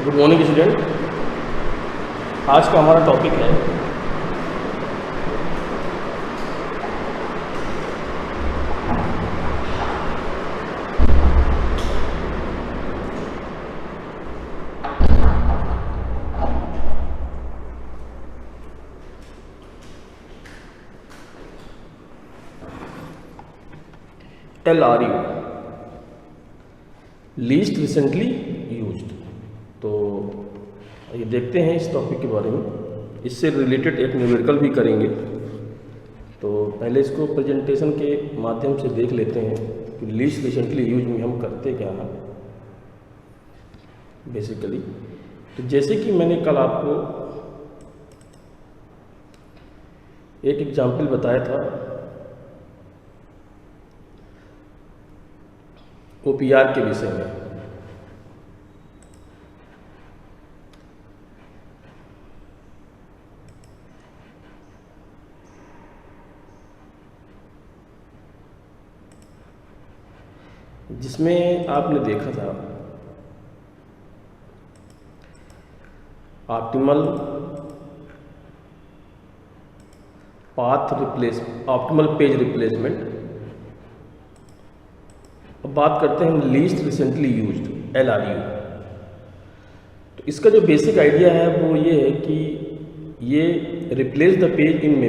Good morning student. आज का हमारा टॉपिक है LRU, लीस्ट रिसेंटली यूज्ड। तो ये देखते हैं इस टॉपिक के बारे में, इससे रिलेटेड एक न्यूमेरिकल भी करेंगे। तो पहले इसको प्रेजेंटेशन के माध्यम से देख लेते हैं कि लीस्ट रिसेंटली यूज में हम करते क्या हैं बेसिकली। तो जैसे कि मैंने कल आपको एक एग्जाम्पल बताया था OPR के विषय में। जिसमें आपने देखा था ऑप्टिमल पेज रिप्लेसमेंट। अब बात करते हैं लीस्ट रिसेंटली यूज्ड LRU। तो इसका जो बेसिक आइडिया है वो ये है कि ये replace the page in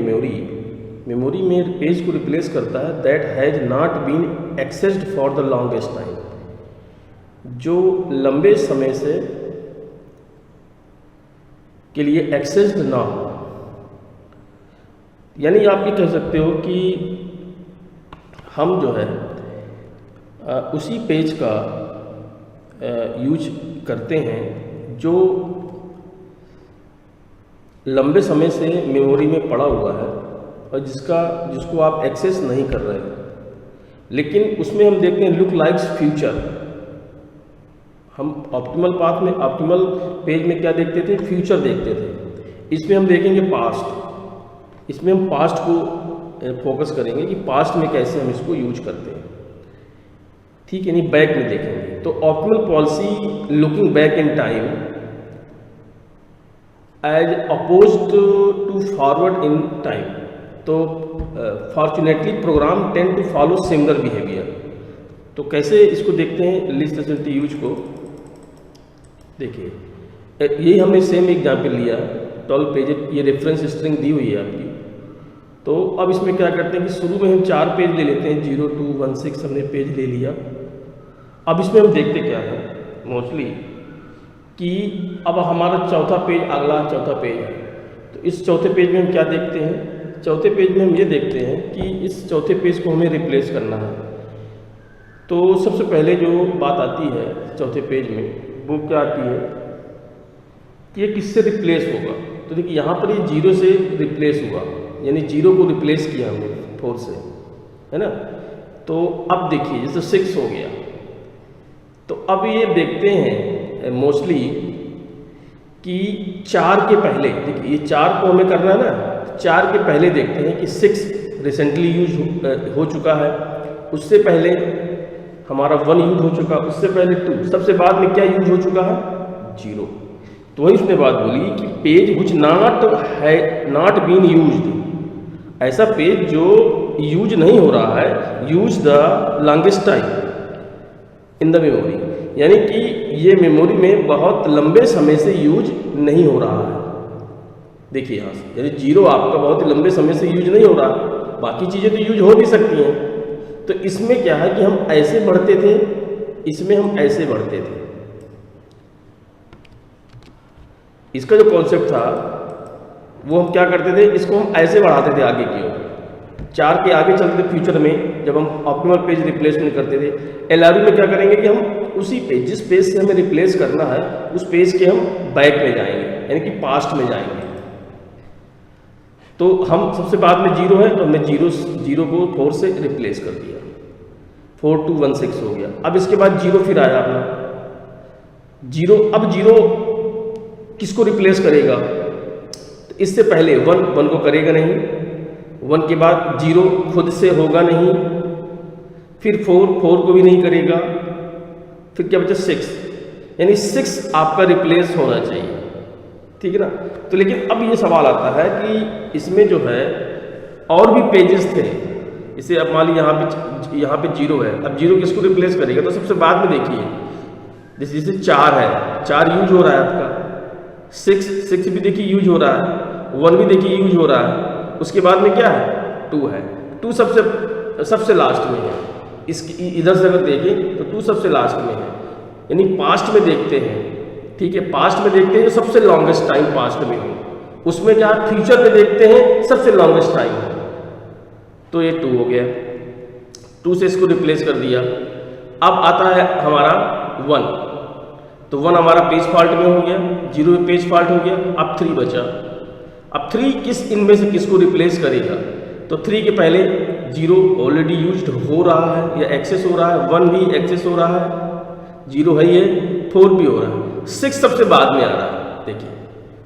memory में पेज को रिप्लेस करता है that has not been accessed for the longest time, जो लंबे समय से के लिए एक्सेस्ड ना हो। यानी आप ये कह सकते हो कि हम जो है उसी पेज का यूज करते हैं जो लंबे समय से मेमोरी में पड़ा हुआ है और जिसको आप एक्सेस नहीं कर रहे हैं, लेकिन उसमें हम देखते हैं लुक लाइक्स फ्यूचर। हम ऑप्टिमल पेज में क्या देखते थे? फ्यूचर देखते थे। इसमें हम देखेंगे पास्ट। इसमें हम पास्ट को फोकस करेंगे कि पास्ट में कैसे हम इसको यूज करते हैं, ठीक है। नहीं, बैक में देखेंगे। तो optimal policy looking back in time as opposed to forward in time. तो fortunately program tend to follow similar behaviour. तो कैसे इसको देखते हैं लीस्ट रिसेंटली यूज को? देखिए, यही हमने सेम एग्जाम्पल लिया 12 पेज, ये रेफरेंस स्ट्रिंग दी हुई है आपकी। तो अब इसमें क्या करते हैं कि शुरू में हम 4 पेज ले लेते हैं, 0 2 1 6 हमने पेज ले लिया। अब इसमें हम देखते क्या है मोस्टली कि अब हमारा चौथा पेज है। तो इस चौथे पेज में हम क्या देखते हैं? चौथे पेज में हम ये देखते हैं कि इस चौथे पेज को हमें रिप्लेस करना है। तो सबसे पहले जो बात आती है चौथे पेज में वो क्या आती है कि ये किससे रिप्लेस होगा। तो देखिए यहाँ पर ये 0 से रिप्लेस हुआ, यानी 0 को रिप्लेस किया हमने 4 से, है ना। तो अब देखिए जैसे 6 हो गया। तो अब ये देखते हैं मोस्टली कि 4 के पहले, देखिए ये 4 को हमें करना है ना, 4 के पहले देखते हैं कि 6 रिसेंटली यूज हो चुका है, उससे पहले हमारा 1 यूज हो चुका, उससे पहले 2, सबसे बाद में क्या यूज हो चुका है? 0। तो वही उसने बात बोली कि page which not been used, ऐसा पेज जो यूज नहीं हो रहा है, use the longest time in the memory, यानी कि ये मेमोरी में बहुत लंबे समय से यूज नहीं हो रहा है। देखिए यहाँ से, यानी 0 आपका बहुत लंबे समय से यूज नहीं हो रहा, बाकी चीज़ें तो यूज हो भी सकती हैं। तो इसमें क्या है कि हम ऐसे बढ़ते थे, इसमें हम ऐसे बढ़ते थे। इसका जो कॉन्सेप्ट था वो हम क्या करते थे, इसको हम ऐसे बढ़ाते थे आगे की ओर, 4 के आगे चलते थे फ्यूचर में जब हम ऑप्टिमल पेज रिप्लेसमेंट करते थे। LRU में क्या करेंगे कि हम उसी पेज, जिस पेज से हमें रिप्लेस करना है, उस पेज के हम बैक में जाएंगे, यानी कि पास्ट में जाएंगे। तो हम सबसे बाद में 0 है तो हमने 0 को 4 से रिप्लेस कर दिया, 4 2 1 6 हो गया। अब इसके बाद 0 फिर आया अपना 0। अब 0 किसको रिप्लेस करेगा? तो इससे पहले 1 को करेगा नहीं, 1 के बाद 0 खुद से होगा नहीं, फिर 4 को भी नहीं करेगा, फिर क्या बचा 6। यानी 6 आपका रिप्लेस होना चाहिए, ठीक है ना। तो लेकिन अब ये सवाल आता है कि इसमें जो है और भी पेजेस थे, इसे अब मान लीजिए यहाँ पे 0 है, अब 0 किसको रिप्लेस करेगा, तो सबसे बाद में देखिए जैसे 4 है, 4 यूज हो रहा है आपका, 6 भी देखिए यूज हो रहा है, 1 भी देखिए यूज हो रहा है, उसके बाद में क्या है 2 है, 2 सबसे लास्ट में है। इसकी इधर से अगर देखें तो 2 सबसे लास्ट में है, यानी पास्ट में देखते हैं, ठीक है, पास्ट में देखते हैं जो सबसे लॉन्गेस्ट टाइम पास्ट में हो, उसमें क्या फ्यूचर में देखते हैं सबसे लॉन्गेस्ट टाइम है, तो ये 2 हो गया, 2 से इसको रिप्लेस कर दिया। अब आता है हमारा 1, तो 1 हमारा पेज फॉल्ट में हो गया, 0 पेज फॉल्ट हो गया, अब 3 बचा। अब 3 इनमें से किसको रिप्लेस करेगा, तो 3 के पहले 0 ऑलरेडी यूज्ड हो रहा है या एक्सेस हो रहा है, 1 भी एक्सेस हो रहा है, 0 है ये, 4 भी हो रहा है, 6 सबसे बाद में आ रहा है, देखिए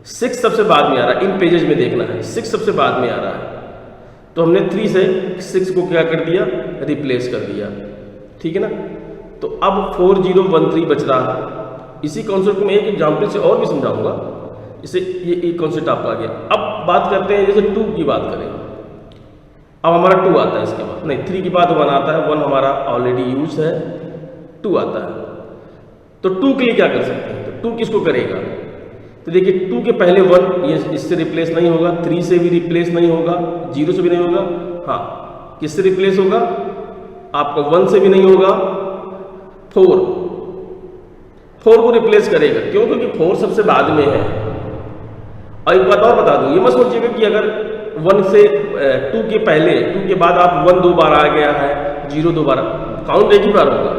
6 सबसे बाद में आ रहा है, इन पेजेस में देखना है, 6 सबसे बाद में आ रहा है, तो हमने 3 से 6 को क्या कर दिया, रिप्लेस कर दिया, ठीक है ना। तो अब 4013 बच रहा है। इसी कॉन्सेप्ट में एक एग्जाम्पल से और भी समझाऊंगा, इसे ये कॉन्सेप्ट आपका आ गया। अब बात करते हैं जैसे 2 की बात करें, अब हमारा 2 आता है, इसके बाद नहीं 3 के बाद 1 आता है, 1 हमारा ऑलरेडी यूज है, 2 आता है, तो 2 के लिए क्या कर सकते हैं, तो 2 किसको करेगा, तो देखिए 2 के पहले 1 ये इससे रिप्लेस नहीं होगा, 3 से भी रिप्लेस नहीं होगा, 0 से भी नहीं होगा, हाँ किससे रिप्लेस होगा, आपका 1 से भी नहीं होगा, 4 को रिप्लेस करेगा, क्यों, क्योंकि 4 सबसे बाद में है। और एक बात और बता दूं, ये मत सोचिएगा कि अगर 1 से 2 के पहले 2 के बाद आप 1 2 बार आ गया है, 0 2 बार, काउंट एक ही बार होगा,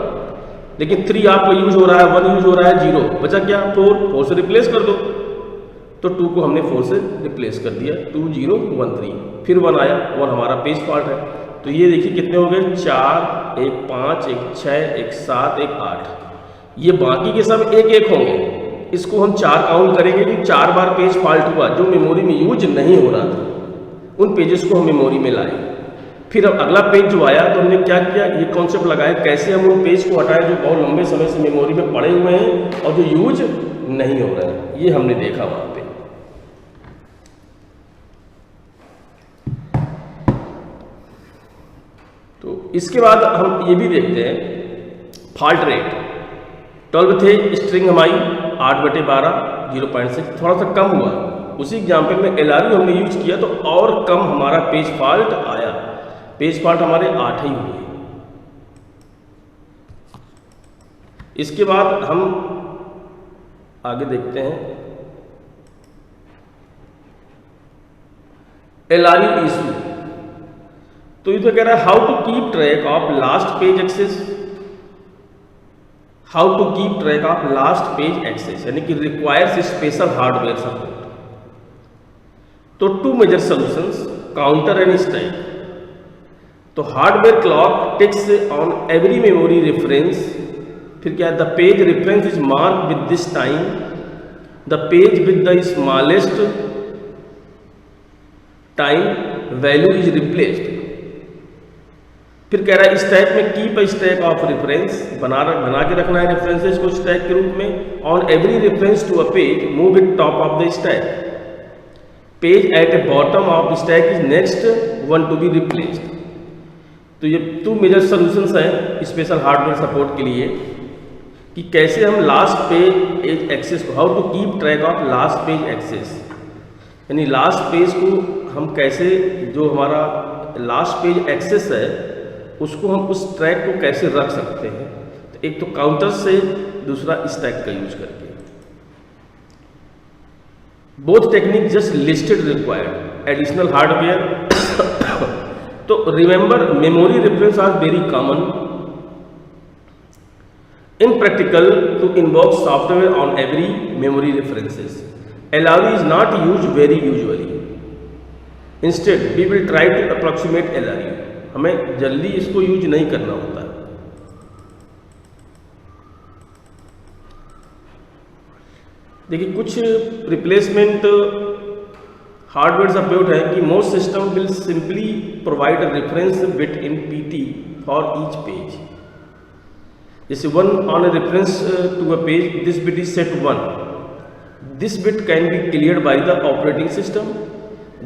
लेकिन 3 आपका यूज हो रहा है, 1 यूज हो रहा है, 0 बचा क्या, 4 से रिप्लेस कर दो, तो 2 को हमने 4 से रिप्लेस कर दिया, 2013, फिर 1 आया, 1 हमारा पेज फॉल्ट है, तो ये देखिए कितने हो गए, 4 1 5 1 6 1 7 1 8, ये बाकी के सब 1 1 होंगे, इसको हम 4 काउंट करेंगे कि 4 बार पेज फॉल्ट हुआ, जो मेमोरी में यूज नहीं हो रहा था, उन पेजेस को हम मेमोरी में लाए। फिर अब अगला पेज जो आया तो हमने क्या किया, ये कॉन्सेप्ट लगाया कैसे हम उन पेज को हटाएं जो बहुत लंबे समय से मेमोरी में पड़े हुए हैं और जो यूज नहीं हो रहे हैं, ये हमने देखा वहां पे। तो इसके बाद हम ये भी देखते हैं फॉल्ट रेट, 12 थे स्ट्रिंग हमारी 8/12 0.6, थोड़ा सा कम हुआ, उसी एग्जाम्पल में LRU हमने यूज किया तो और कम हमारा पेज फॉल्ट आया, पेज फॉल्ट हमारे 8 ही हुए। इसके बाद हम आगे देखते हैं LRU इशू, तो ये तो कह रहा है how to keep track of last page access, how to keep track of last page access, यानी कि रिक्वायर्स स्पेशल हार्डवेयर सपोर्ट। तो 2 major solutions, counter and stack. तो hardware clock ticks on every memory reference, फिर क्या है, the page reference is mark with this time, the page with the smallest time value is replaced. फिर कह रहा है stack में keep a stack of reference, बना के रखना है रेफरेंसेस को स्टैक के रूप में, on every reference to a page move it top of the stack, page at a bottom of stack is next one to be replaced. तो ये 2 मेजर सॉल्यूशंस हैं स्पेशल हार्डवेयर सपोर्ट के लिए कि कैसे हम लास्ट पेज एक्सेस को, how to keep track of last page access, यानी लास्ट पेज को हम कैसे, जो हमारा लास्ट पेज एक्सेस है उसको हम उस ट्रैक को कैसे रख सकते हैं, तो एक तो काउंटर से, दूसरा स्टैक का यूज करके। Both technique just listed required additional hardware. तो remember memory reference are very common in practical to involve software on every memory references. LRU is not used very usually. Instead, we will try to approximate LRU. हमें जल्दी इसको use नहीं करना होता है। देखिए कुछ रिप्लेसमेंट हार्डवेयर सपोर्ट है कि most system will simply provide a reference bit in PT for each page, जैसे 1 on a reference to a page, this bit is set 1. This bit can be cleared by the operating system.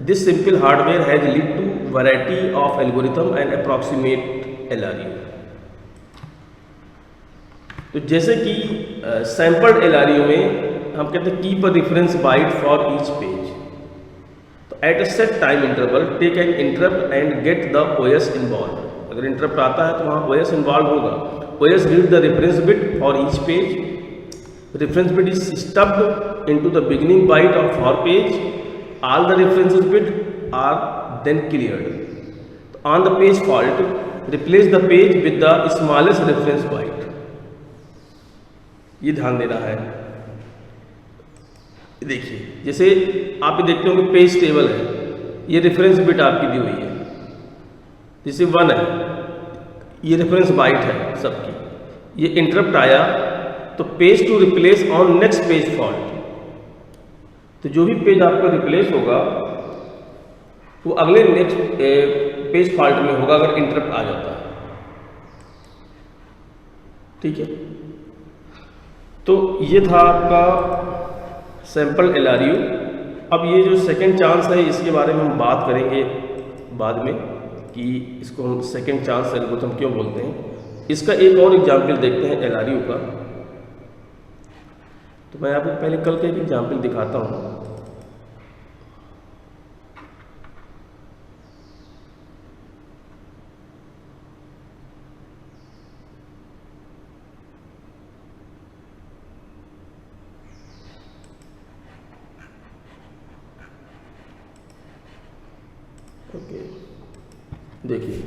This simple hardware has led to variety of algorithm and approximate LRU. तो जैसे कि sampled LRU में हम कहते हैं keep a reference byte for each page. तो at a set time interval take an interrupt and get the OS involve. अगर interrupt आता है तो वहाँ OS इन्वॉल्व होगा. OS read the reference bit for each page. Reference bit is stuffed into the beginning byte of for page. All the references bit are then cleared. On the page fault, replace the page with the smallest reference byte. ये ध्यान देना है. देखिए जैसे आप ये देखते होंगे पेज टेबल है, ये रेफरेंस बिट आपकी दी हुई है, जैसे 1 है, ये रेफरेंस बाइट है सबकी. ये इंटरप्ट आया तो page to replace on next page fault. तो जो भी पेज आपका रिप्लेस होगा वो अगले नेक्स्ट पेज फॉल्ट में होगा अगर इंटरप्ट आ जाता है. ठीक है, तो ये था आपका सैम्पल LRU. अब ये जो सेकंड चांस है इसके बारे में हम बात करेंगे बाद में कि इसको हम सेकंड चांस एल्गोरिथम क्यों बोलते हैं. इसका एक और एग्जाम्पल देखते हैं LRU का. तो मैं आपको पहले कल का एक एग्जाम्पल दिखाता हूँ. ओके, देखिए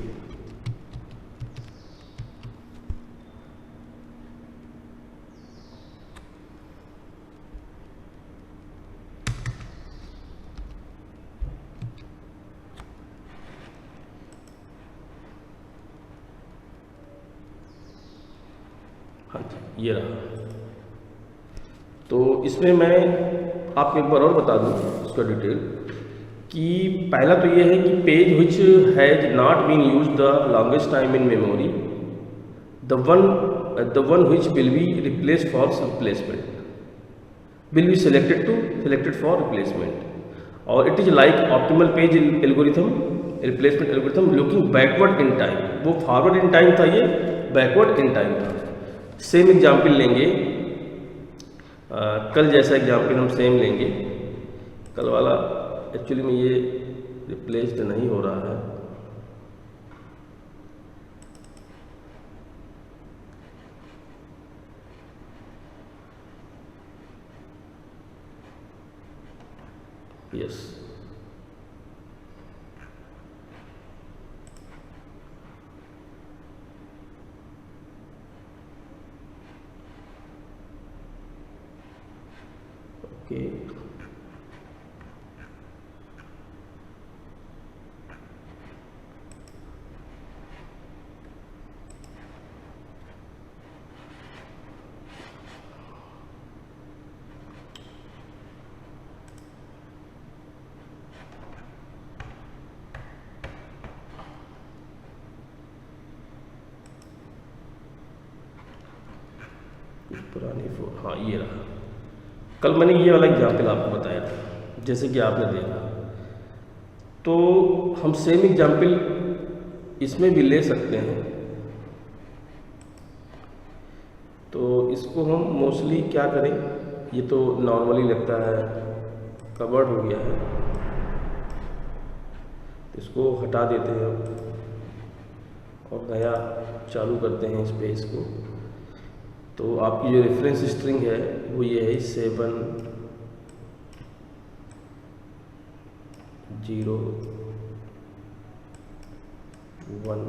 हाँ जी, ये रहा. तो इसमें मैं आपको एक बार और बता दूं इसका डिटेल कि पहला तो ये है कि page which has not been use the longest time in memory, the one which will be replace for replacement will be selected for replacement. और it is like optimal page algorithm, replacement algorithm looking backward in time. वो forward in time था, ये backward in time था. Same example लेंगे, कल जैसा example हम same लेंगे. कल वाला एक्चुअली में ये रिप्लेस्ड नहीं हो रहा है. Yes, okay. पुरानी हाँ ये रहा. कल मैंने ये वाला एग्जाम्पल आपको बताया था, जैसे कि आपने देखा. तो हम सेम एग्जाम्पल इसमें भी ले सकते हैं. तो इसको हम मोस्टली क्या करें, ये तो नॉर्मली लगता है कवर्ड हो गया है, इसको हटा देते हैं और नया चालू करते हैं इस पेज को. तो आपकी जो रेफरेंस स्ट्रिंग है वो ये है 7 0 1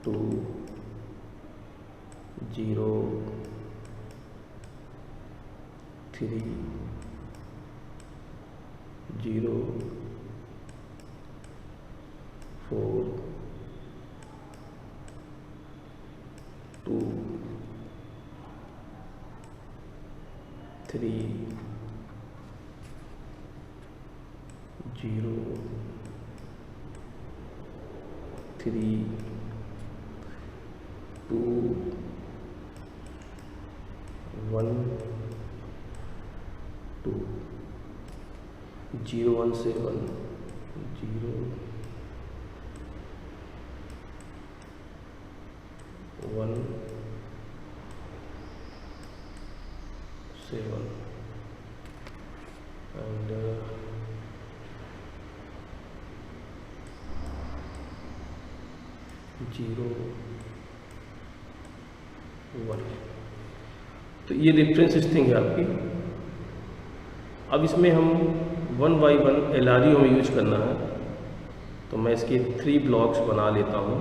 2 0 3 0 4 2 3 0 3 2 2 1 2 0 1 से 1 0 1 7 and 0 1। तो ये रेफरेंस स्ट्रिंग है आपकी। अब इसमें हम 1 by 1 LRU में यूज करना है, तो मैं इसके 3 ब्लॉक्स बना लेता हूँ।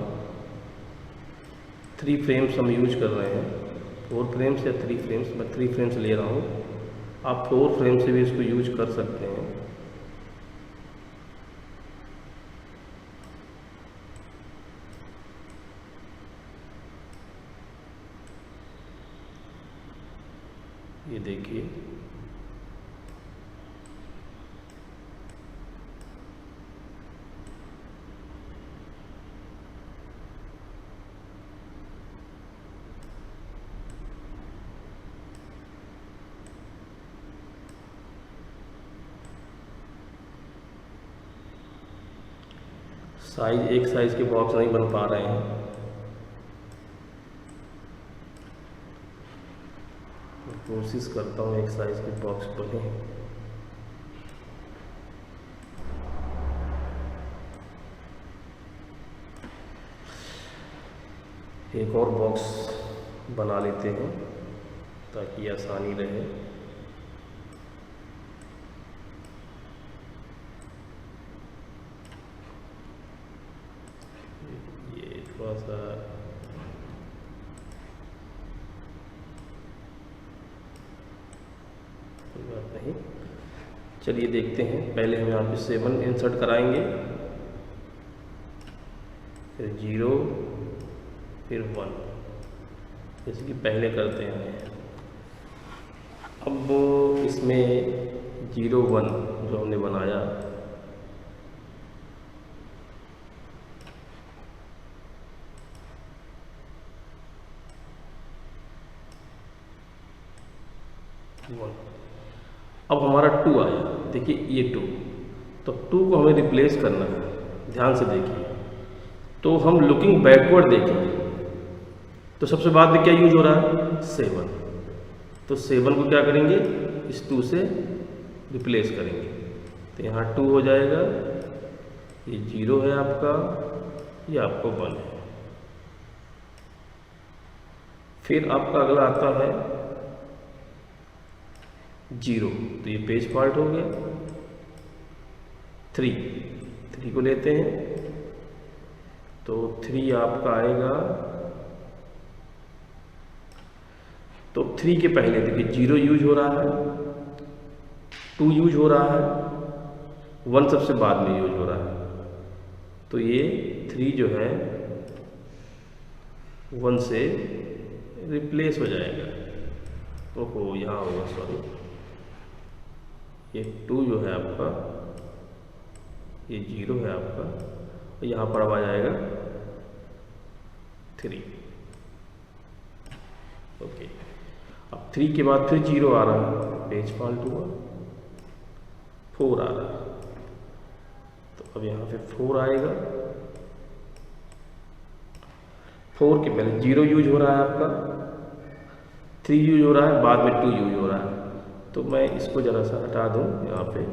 3 फ्रेम्स हम यूज कर रहे हैं, 4 फ्रेम्स या 3 फ्रेम्स। मैं 3 फ्रेम्स ले रहा हूँ, आप 4 फ्रेम से भी इसको यूज कर सकते हैं। ये देखिए, साइज एक साइज के बॉक्स नहीं बन पा रहे हैं। कोशिश करता हूँ एक साइज के बॉक्स बने। एक और बॉक्स बना लेते हैं ताकि आसानी रहे। ये थोड़ा सा कोई बात नहीं, चलिए देखते हैं। पहले हम यहाँ पे 7 इंसर्ट कराएंगे, फिर 0, फिर 1, जैसे कि पहले करते हैं। अब इसमें 0 1 जो हमने बनाया, अब हमारा 2 आया। देखिए ये 2, तो 2 को हमें रिप्लेस करना है। ध्यान से देखिए, तो हम लुकिंग बैकवर्ड देखेंगे, तो सबसे बाद में क्या यूज हो रहा है? 7। तो 7 को क्या करेंगे? इस 2 से रिप्लेस करेंगे, तो यहाँ 2 हो जाएगा। ये 0 है आपका, ये आपको 1 है। फिर आपका अगला आता है 0, तो ये पेज फॉल्ट हो गया। 3 को लेते हैं, तो 3 आपका आएगा। तो 3 के पहले देखिए 0 यूज हो रहा है, 2 यूज हो रहा है, 1 सबसे बाद में यूज हो रहा है। तो ये 3 जो है 1 से रिप्लेस हो जाएगा। ओहो, यहाँ होगा, सॉरी, ये 2 जो है आपका, ये 0 है आपका, तो यहाँ पर अब आ जाएगा 3। ओके, अब 3 के बाद फिर 0 आ रहा है, पेज फॉल्ट हुआ। 4 आ रहा है, तो अब यहाँ पे 4 आएगा। 4 के पहले 0 यूज हो रहा है आपका, 3 यूज हो रहा है, बाद में 2 यूज हो रहा है। तो मैं इसको जरा सा हटा दूं यहाँ पे।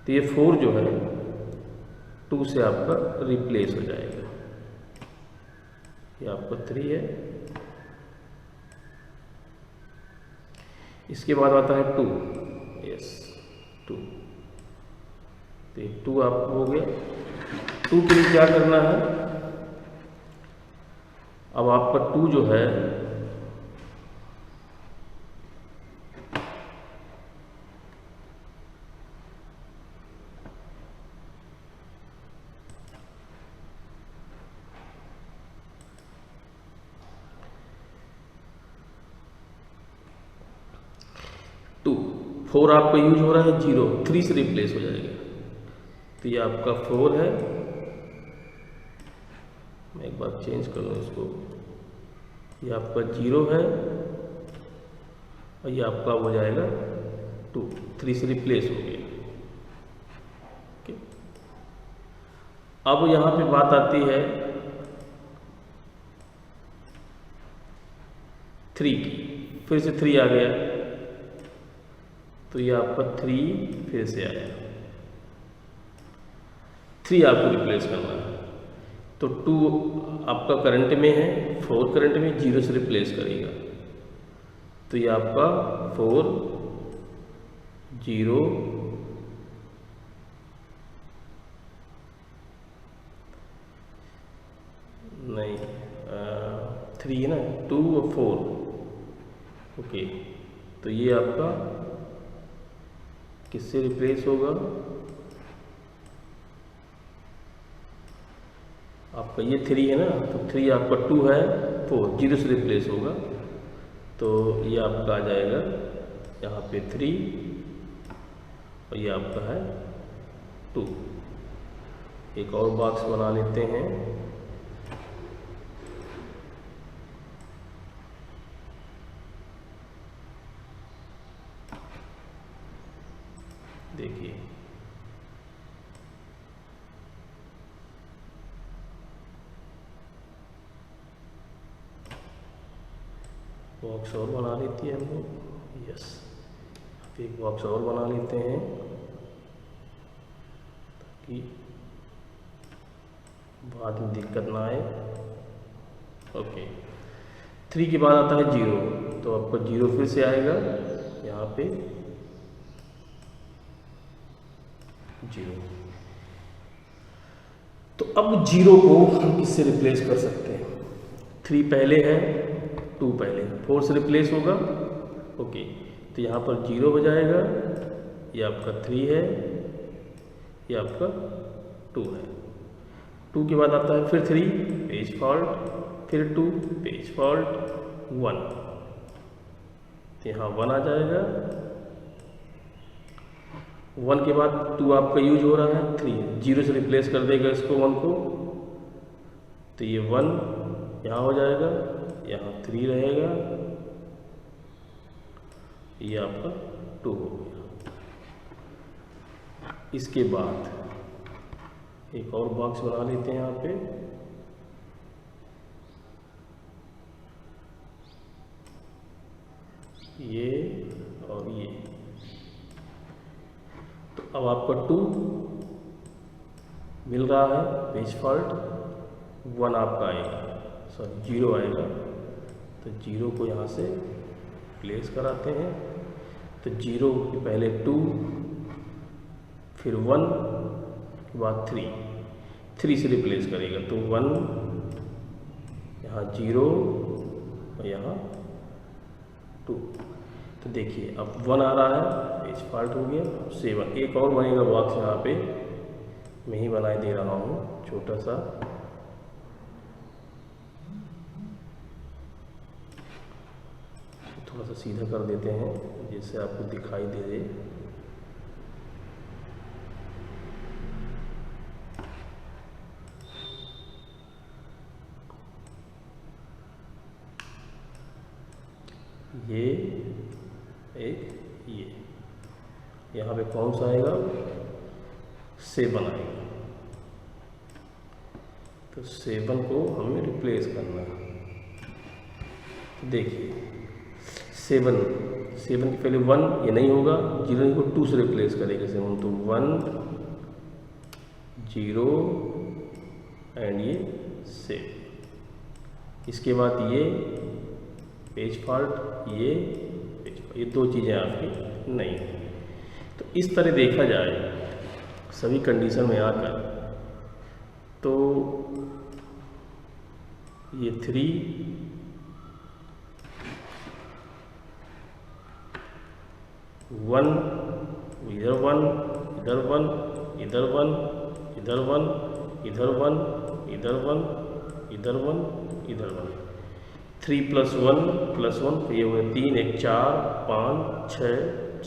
तो ये 4 जो है 2 से आपका रिप्लेस हो जाएगा। ये आपका 3 है। इसके बाद आता है 2, यस 2, तो ये 2 आपको हो गया। 2 के लिए क्या करना है? अब आपका 2 जो है टू 4 आपका यूज हो रहा है, 0 3 से रिप्लेस हो जाएगा। तो ये आपका 4 है। मैं एक बार चेंज कर लूँ इसको, ये आपका 0 है और ये आपका हो जाएगा 2, 3 से रिप्लेस हो गया। ओके, अब यहाँ पे बात आती है 3 की, फिर से 3 आ गया, तो ये आपका 3 फिर से आया, 3 आपको रिप्लेस करना है। तो 2 आपका करंट में है, 4 करंट में 0 से रिप्लेस करेगा, तो ये आपका 4 0 नहीं 3 है ना, 2 और 4। ओके, तो ये आपका किससे रिप्लेस होगा? आपका ये 3 है ना, तो 3 आपका 2 है, 4 0 से रिप्लेस होगा, तो ये आपका आ जाएगा यहाँ पे 3 और ये आपका है 2। एक और बॉक्स बना लेते हैं। देखिए बॉक्स और बना लेती है हम लोग। यस, एक बॉक्स और बना लेते हैं ताकि बाद में दिक्कत ना आए। ओके, 3 के बाद आता है 0, तो आपका 0 फिर से आएगा यहाँ पे 0। तो अब 0 को हम किससे रिप्लेस कर सकते हैं? 3 पहले है, 2 पहले, 4 से रिप्लेस होगा। ओके, तो यहाँ पर 0 हो जाएगा, ये आपका 3 है, ये आपका 2 है। 2 के बाद आता है फिर 3 पेज फॉल्ट, फिर 2 पेज फॉल्ट, 1, तो यहाँ 1 आ जाएगा। 1 के बाद 2 आपका यूज हो रहा है, 3 0 से रिप्लेस कर देगा इसको 1 को, तो ये 1 यहाँ हो जाएगा, यहाँ 3 रहेगा, ये आपका 2 हो गया। इसके बाद एक और बॉक्स बना लेते हैं यहाँ पे। ये और ये, तो अब आपका 2 मिल रहा है पेज फॉल्ट, 1 आपका आएगा, सॉरी 0 आएगा, तो 0 को यहाँ से प्लेस कराते हैं। तो 0 के पहले 2, फिर 1 के बाद 3 से रिप्लेस करेगा, तो 1 यहाँ 0 और यहाँ 2। तो देखिए अब 1 आ रहा है, पेज फॉल्ट हो गया। 7 एक और बनेगा बॉक्स, यहाँ पे मैं ही बनाए दे रहा हूँ छोटा सा। थोड़ा सा सीधा कर देते हैं जिससे आपको दिखाई दे दे। ये एक, ये यहाँ पे कौन सा आएगा? 7 आएगा, तो 7 को हमें रिप्लेस करना है। तो देखिए 7 के पहले 1, ये नहीं होगा, 0 को 2 से रिप्लेस करेगा 7, तो 1 0 एंड ये 7। इसके बाद ये पेज फॉल्ट, ये पेज फॉल्ट, ये 2 चीज़ें आपकी नहीं है। तो इस तरह देखा जाए सभी कंडीशन में आकर, तो ये 3 1 इधर 1 इधर 1 इधर 1 इधर 1 इधर 1 इधर 1 इधर 1 इधर 1, 3 + 1 + 1, तो ये हुए 3 1 4 5 6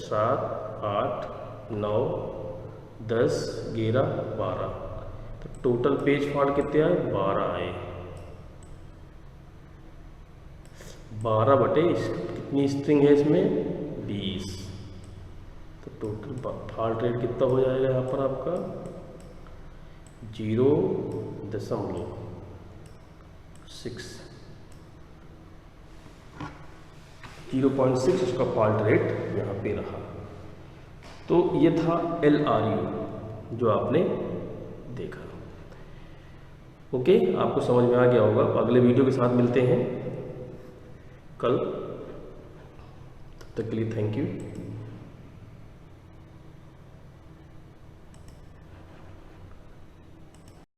7 8 9 10, 11, 12, तो टोटल पेज फॉल्ट कितने आए? 12 आए। 12 बटे कितनी स्ट्रिंग है इसमें? 20। तो टोटल फॉल्ट रेट कितना हो जाएगा यहाँ पर आपका? 0.6 उसका फॉल्ट रेट यहाँ पे रहा। तो ये था LRU जो आपने देखा। ओके, आपको समझ में आ गया होगा। अगले वीडियो के साथ मिलते हैं कल। तब तक के लिए थैंक यू।